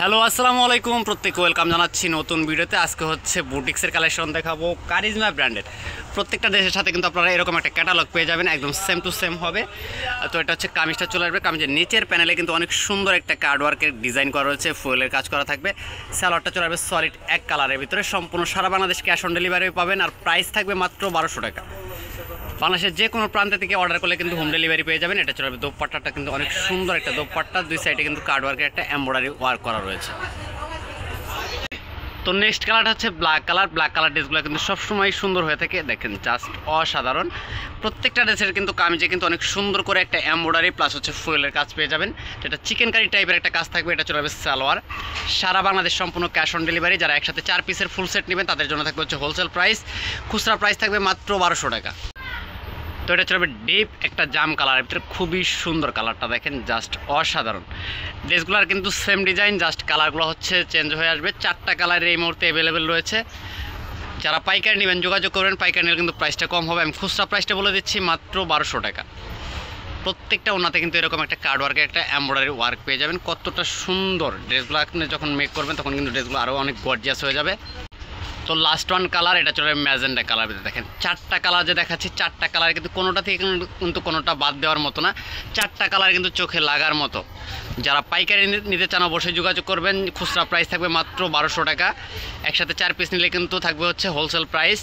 Hello আসসালামু আলাইকুম, প্রত্যেককে ওয়েলকাম জানাচ্ছি নতুন ভিডিওতে। আজকে হচ্ছে বুটিক্সের কালেকশন দেখাবো, কারিজমা ব্র্যান্ডের। প্রত্যেকটা দেশের সাথে কিন্তু আপনারা এরকম একটা ক্যাটালগ পেয়ে যাবেন, একদম সেম টু সেম হবে। তো এটা হচ্ছে কামিজটা চলে আসবে। কামিজের নিচের প্যানেলে কিন্তু অনেক সুন্দর একটা কার্ড ওয়ার্কের ডিজাইন করা রয়েছে, ফুয়েলের কাজ করা থাকবে। স্যালোয়ারটা চলে আসবে সলিড এক কালারের ভিতরে, সম্পূর্ণ সারা বাংলাদেশ ক্যাশ অন ডেলিভারি পাবেন। আর প্রাইস থাকবে মাত্র 1200 টাকা। বাংলাদেশের যে কোনো প্রান্ত থেকে অর্ডার করলে কিন্তু হোম ডেলিভারি পেয়ে যাবেন। এটা চলে দোপাট্টাটা কিন্তু অনেক সুন্দর একটা দোপাট্টা, দুই সাইডে কিন্তু কার্ড ওয়ার্কের একটা এমব্রয়ডারি ওয়ার্ক করা রয়েছে। তো নেক্সট কালারটা হচ্ছে ব্ল্যাক কালার। ব্ল্যাক কালার ড্রেসগুলো কিন্তু সবসময় সুন্দর হয়ে থাকে, দেখেন জাস্ট অসাধারণ। প্রত্যেকটা ড্রেসের কিন্তু কামিজে কিন্তু অনেক সুন্দর করে একটা এমব্রয়ডারি প্লাস হচ্ছে ফুয়েলের কাজ পেয়ে যাবেন, যেটা চিকেন কারি টাইপের একটা কাজ থাকবে। এটা চলে যাবে সালোয়ার। সারা বাংলাদেশ সম্পূর্ণ ক্যাশ অন ডেলিভারি। যারা একসাথে 4 পিসের ফুল সেট নেবেন তাদের জন্য থাকবে হচ্ছে হোলসেল প্রাইস, খুচরা প্রাইস থাকবে মাত্র 1200 টাকা। তো এটা চলবে ডিপ একটা জাম কালারের ভিতরে, খুবই সুন্দর কালারটা, দেখেন জাস্ট অসাধারণ। ড্রেসগুলোর কিন্তু সেম ডিজাইন, জাস্ট কালারগুলো হচ্ছে চেঞ্জ হয়ে আসবে। 4টা কালার এই মুহূর্তে অ্যাভেলেবেল রয়েছে। যারা পাইকারি নেবেন যোগাযোগ করবেন, পাইকারি নিলে কিন্তু প্রাইসটা কম হবে। আমি খুচরা প্রাইসটা বলে দিচ্ছি মাত্র 1200 টাকা। প্রত্যেকটা ওনাতে কিন্তু এরকম একটা কার্ড ওয়ার্কের একটা এমব্রয়ডারি ওয়ার্ক পেয়ে যাবেন। কতটা সুন্দর ড্রেসগুলো আপনি যখন মেক করবেন তখন কিন্তু ড্রেসগুলো আরও অনেক গর্জিয়াস হয়ে যাবে। তো লাস্ট ওয়ান কালার, এটা চলে ম্যাজেন্ডা কালার। দেখেন 4টা কালার যে দেখাচ্ছি, 4টা কালার কিন্তু কোনোটা থেকে কিন্তু কোনোটা বাদ দেওয়ার মতো না। 4টা কালার কিন্তু চোখে লাগার মতো। যারা পাইকারি নিতে চান অবশ্যই যোগাযোগ করবেন। খুচরা প্রাইস থাকবে মাত্র 1200 টাকা। একসাথে 4 পিস নিলে কিন্তু থাকবে হচ্ছে হোলসেল প্রাইস।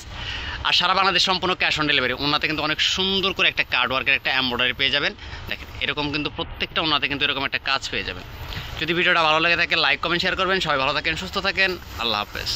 আর সারা বাংলাদেশ সম্পূর্ণ ক্যাশ অন ডেলিভারি। ওনাতে কিন্তু অনেক সুন্দর করে একটা কার্ড ওয়ার্কের একটা এমব্রয়ডারি পেয়ে যাবেন। দেখেন এরকম কিন্তু প্রত্যেকটা ওনাতে কিন্তু এরকম একটা কাজ পেয়ে যাবেন। যদি ভিডিওটা ভালো লাগে থাকে লাইক কমেন্ট শেয়ার করবেন। সবাই ভালো থাকেন, সুস্থ থাকেন, আল্লাহ হাফেজ।